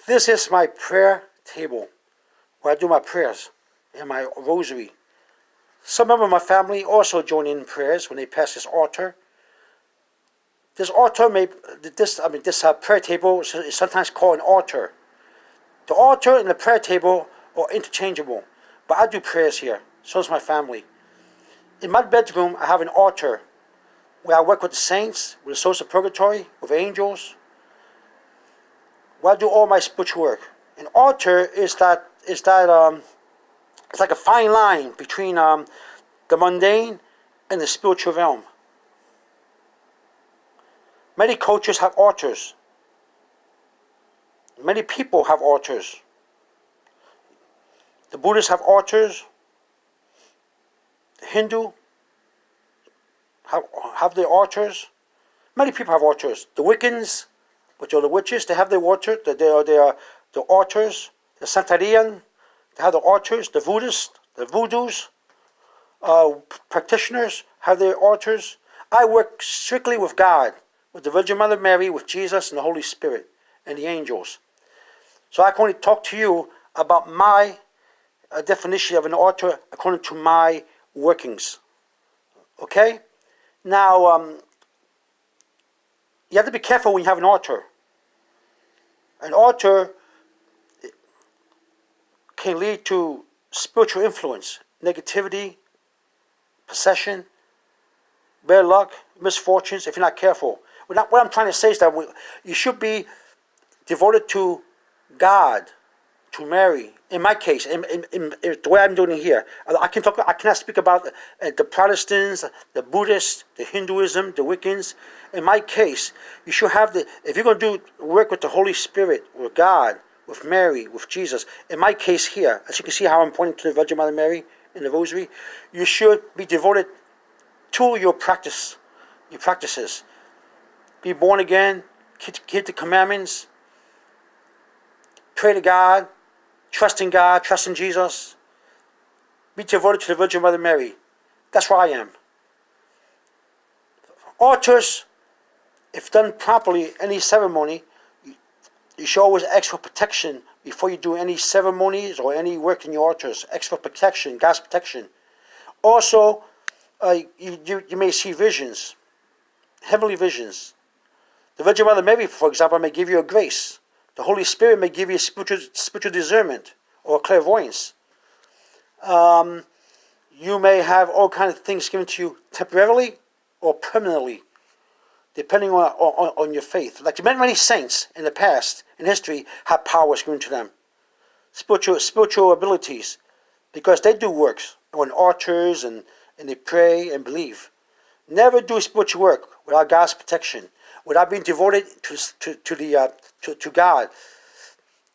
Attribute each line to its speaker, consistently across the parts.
Speaker 1: This is my prayer table where I do my prayers and my rosary. Some members of my family also join in prayers when they pass this altar. This prayer table is sometimes called an altar. The altar and the prayer table are interchangeable, but I do prayers here. So does my family. In my bedroom, I have an altar where I work with the saints, with the souls of purgatory, with angels, where I do all my spiritual work. An altar it's like a fine line between the mundane and the spiritual realm. Many cultures have altars. Many people have altars. The Buddhists have altars. The Hindu have their altars. Many people have altars. The Wiccans, which are the witches, they have their altar. They are the altars. The Santerian, they have the altars. The Buddhists, the Voodoos, practitioners have their altars. I work strictly with God, with the Virgin Mother Mary, with Jesus and the Holy Spirit and the angels. So I can only talk to you about my definition of an altar according to my workings. Okay? Now, you have to be careful when you have an altar. An altar can lead to spiritual influence, negativity, possession, bad luck, misfortunes, if you're not careful. What I'm trying to say is that you should be devoted to God, to Mary. In my case, in the way I'm doing it here, I cannot speak about the Protestants, the Buddhists, the Hinduism, the Wiccans. In my case, you should have if you're going to do work with the Holy Spirit, with God, with Mary, with Jesus. In my case here, as you can see how I'm pointing to the Virgin Mother Mary in the Rosary, you should be devoted to your practices. Be born again, keep the commandments, pray to God, trust in God, trust in Jesus. Be devoted to the Virgin Mother Mary. That's where I am. Altars, if done properly, any ceremony, you should always ask for protection before you do any ceremonies or any work in your altars. Ask for protection, God's protection. Also, you may see visions, heavenly visions. The Virgin Mother Mary, for example, may give you a grace. The Holy Spirit may give you spiritual discernment or clairvoyance. You may have all kinds of things given to you temporarily or permanently, depending on your faith. Like many saints in the past, in history, have powers given to them. Spiritual abilities, because they do works on altars and they pray and believe. Never do spiritual work without God's protection, without being devoted to God.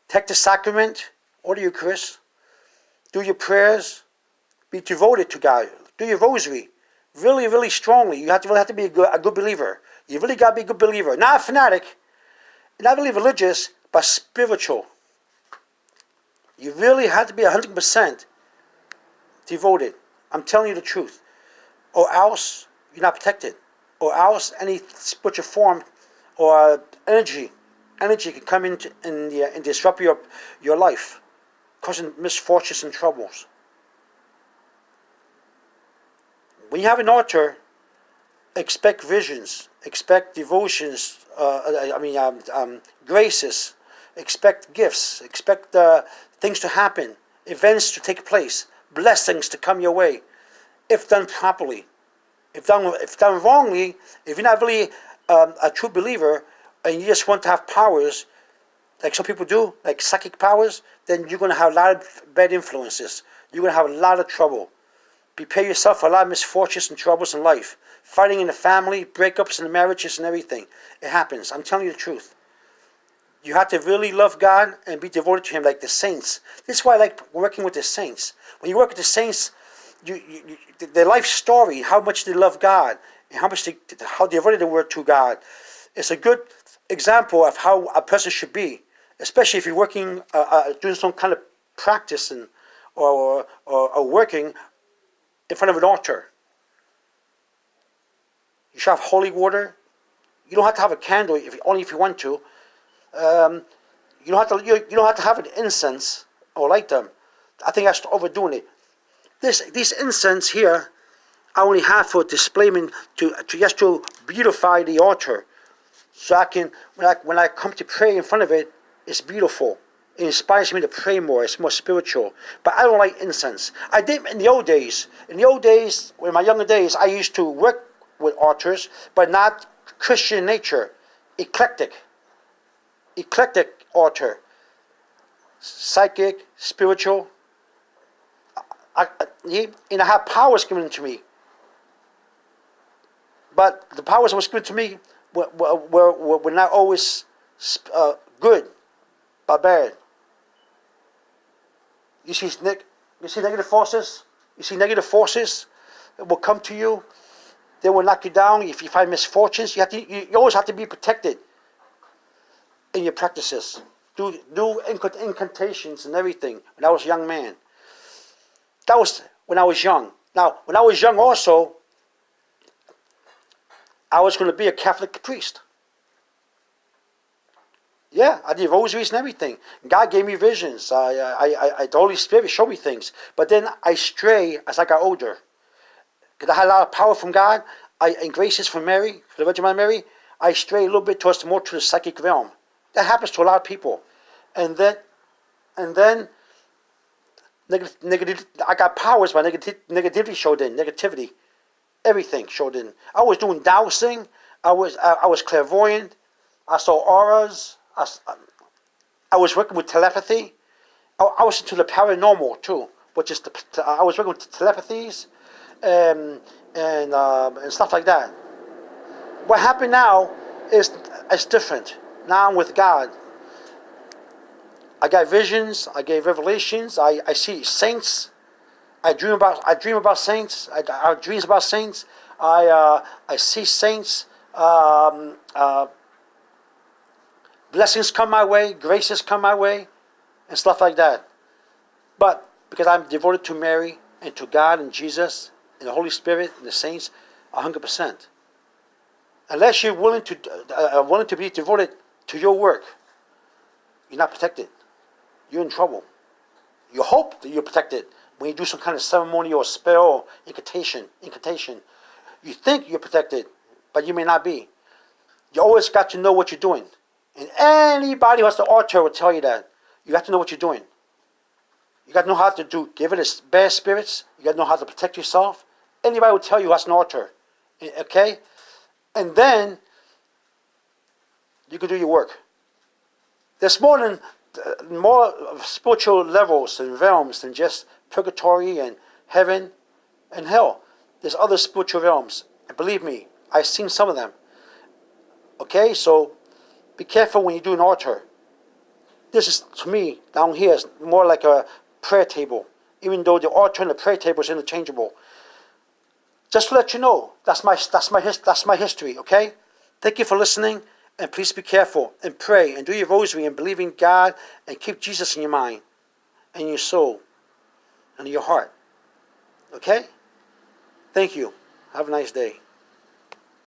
Speaker 1: Take the sacrament or the Eucharist. Do your prayers. Be devoted to God. Do your rosary. Really, really strongly. You really have to be a good believer. You really got to be a good believer. Not a fanatic. Not really religious, but spiritual. You really have to be 100% devoted. I'm telling you the truth. Or else you're not protected. Or else any spiritual form or energy can come in and disrupt your life, causing misfortunes and troubles. When you have an altar, expect visions, expect devotions, graces, expect gifts, expect things to happen, events to take place, blessings to come your way, if done properly. If done wrongly, if you're not really a true believer and you just want to have powers, like some people do, like psychic powers, then you're going to have a lot of bad influences. You're going to have a lot of trouble. Prepare yourself for a lot of misfortunes and troubles in life. Fighting in the family, breakups in the marriages and everything. It happens. I'm telling you the truth. You have to really love God and be devoted to Him like the saints. This is why I like working with the saints. When you work with the saints, their life story, how much they love God, and how devoted they were to God, it's a good example of how a person should be, especially if you're working, doing some kind of practice or working in front of an altar. You should have holy water. You don't have to have a candle only if you want to. You don't have to. You don't have to have an incense or light them. I think that's overdoing it. These incense here, I only have for displaying to just to beautify the altar, so I can when I come to pray in front of it, it's beautiful. It inspires me to pray more. It's more spiritual. But I don't like incense. I did in the old days. In the old days, in my younger days, I used to work with altars, but not Christian nature. Eclectic altar. Psychic, spiritual. And I have powers given to me. But the powers that was given to me were not always good, but bad. You see negative forces? You see negative forces that will come to you. They will knock you down. If you find misfortunes, you always have to be protected in your practices. Do incantations and everything. When I was a young man. That was when I was young. Now, when I was young also, I was going to be a Catholic priest. Yeah, I did rosaries and everything. God gave me visions. The Holy Spirit showed me things. But then I stray as I got older. Because I had a lot of power from God and graces from Mary, from the Virgin Mary. I stray a little bit more to the psychic realm. That happens to a lot of people. And then negative. I got powers, but negativity showed in. Negativity, everything showed in. I was doing dowsing. I was clairvoyant. I saw auras. I was working with telepathy. I was into the paranormal too, which is I was working with telepathies and stuff like that. What happened now is different. Now I'm with God. I got visions. I get revelations. I see saints. I dream about saints. I have dreams about saints. I see saints. Blessings come my way, graces come my way, and stuff like that. But because I'm devoted to Mary and to God and Jesus and the Holy Spirit and the saints, 100%. Unless you're willing to be devoted to your work, you're not protected. You're in trouble. You hope that you're protected when you do some kind of ceremony or spell or incantation. You think you're protected, but you may not be. You always got to know what you're doing. And anybody who has the altar will tell you that. You have to know what you're doing. You got to know how to give it its bad spirits. You got to know how to protect yourself. Anybody will tell you who has an altar. Okay? And then you can do your work. There's more spiritual levels and realms than just purgatory and heaven and hell. There's other spiritual realms. And believe me, I've seen some of them. Okay? So be careful when you do an altar. This is, to me, down here, is more like a prayer table. Even though the altar and the prayer table is interchangeable. Just to let you know, that's my history, okay? Thank you for listening, and please be careful, and pray, and do your rosary, and believe in God, and keep Jesus in your mind, and your soul, and your heart. Okay? Thank you. Have a nice day.